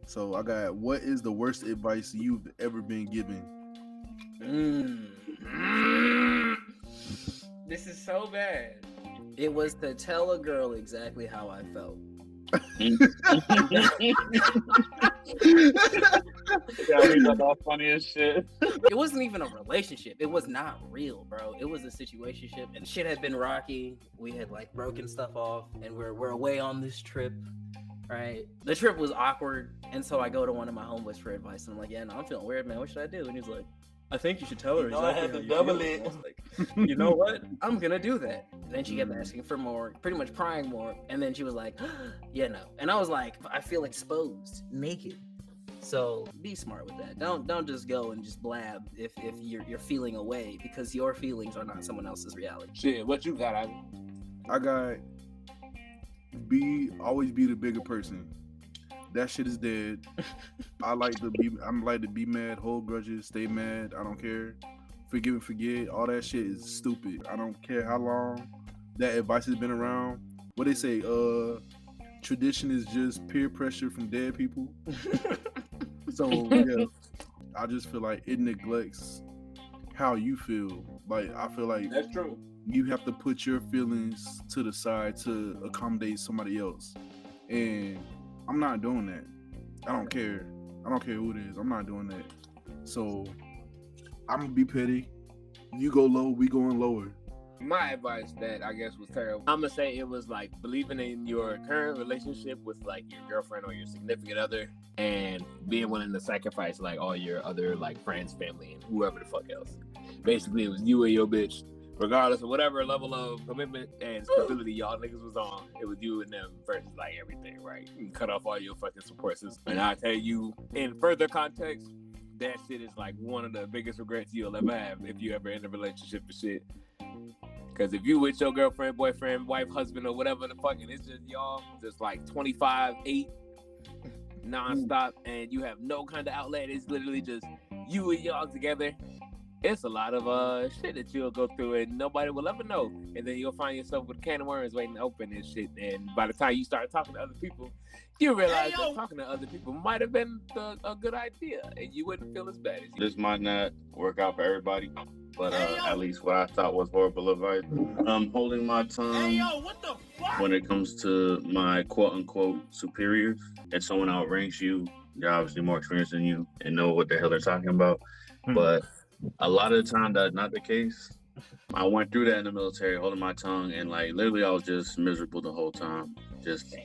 So I got, what is the worst advice you've ever been given? This is so bad. It was to tell a girl exactly how I felt. Yeah, we thought that was funny as shit. It wasn't even a relationship. It was not real, bro. It was a situationship, and shit had been rocky. We had like broken stuff off, and we're away on this trip. Right, the trip was awkward, and so I go to one of my homeboys for advice, and I'm like, "Yeah, no, I'm feeling weird, man. What should I do?" And he's like, "I think you should tell her I exactly had how to you double feel." it. And I was like, "You know what? I'm gonna do that." And then she kept asking for more, pretty much prying more, and then she was like, "Yeah, no." And I was like, "I feel exposed, naked." So be smart with that. Don't just go and just blab if you're feeling away, because your feelings are not someone else's reality. Shit, what you got, Ivy? I got, always be the bigger person. That shit is dead. I'm like to be mad, hold grudges, stay mad. I don't care. Forgive and forget. All that shit is stupid. I don't care how long that advice has been around. What they say, tradition is just peer pressure from dead people. So yeah, I just feel like it neglects how you feel. Like I feel like That's true. you have to put your feelings to the side to accommodate somebody else. And I'm not doing that. I don't care. I don't care who it is. I'm not doing that. So I'm gonna be petty. You go low, we going lower. My advice that I guess was terrible, I'm gonna say it was like believing in your current relationship with like your girlfriend or your significant other, and being willing to sacrifice like all your other like friends, family, and whoever the fuck else. Basically, it was you and your bitch, regardless of whatever level of commitment and stability y'all niggas was on. It was you and them versus like everything, right? You can cut off all your fucking support system. And I tell you, in further context, that shit is like one of the biggest regrets you'll ever have if you ever in a relationship and shit. Because if you with your girlfriend, boyfriend, wife, husband, or whatever the fuck, and it's just y'all, just like 25/8 nonstop, and you have no kind of outlet, it's literally just you and y'all together. It's a lot of shit that you'll go through and nobody will ever know. And then you'll find yourself with a can of worms waiting to open and shit. And by the time you start talking to other people, you realize that talking to other people might have been a good idea, and you wouldn't feel as bad as you. This might not work out for everybody, but at least what I thought was horrible advice. Holding my tongue when it comes to my quote-unquote superiors. If someone outranks you, they're obviously more experienced than you and know what the hell they're talking about. But a lot of the time, that's not the case. I went through that in the military, holding my tongue, and like literally I was just miserable the whole time. Just,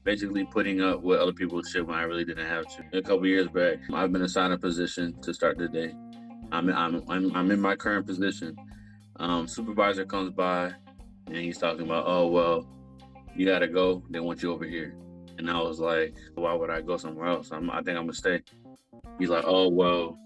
basically putting up with other people's shit when I really didn't have to. A couple years back, I've been assigned a position to start the day. I'm in my current position. Supervisor comes by and he's talking about, oh, well, you got to go. They want you over here. And I was like, why would I go somewhere else? I think I'm going to stay. He's like, oh, well,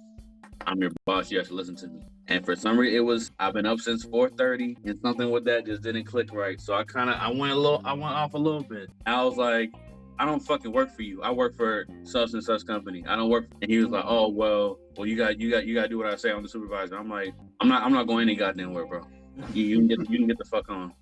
I'm your boss. You have to listen to me. And for some reason, I've been up since 4:30 and something with that just didn't click right. So I went off a little bit. I was like, I don't fucking work for you. I work for such and such company. I don't work. And he was like, oh, well, you got to do what I say. I'm the supervisor. I'm like, I'm not going any goddamn where, bro. You can get the fuck on.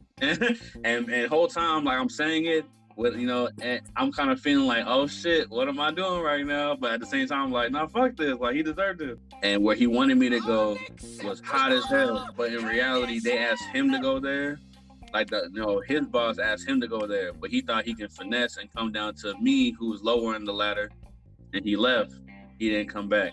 and whole time, like I'm saying it with, and I'm kind of feeling like, oh shit, what am I doing right now? But at the same time, I'm like, nah, fuck this. Like he deserved it. And where he wanted me to go was hot as hell. But in reality, they asked him to go there. Like his boss asked him to go there, but he thought he can finesse and come down to me, who was lower in the ladder, and he left. He didn't come back.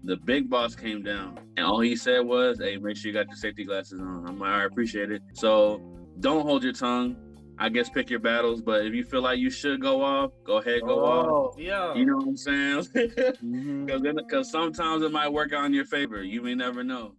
The big boss came down, and all he said was, "Hey, make sure you got your safety glasses on." I'm like, I appreciate it. So don't hold your tongue. I guess pick your battles, but if you feel like you should go off, go ahead, go off. Yeah. You know what I'm saying? Because sometimes it might work out in your favor. You may never know.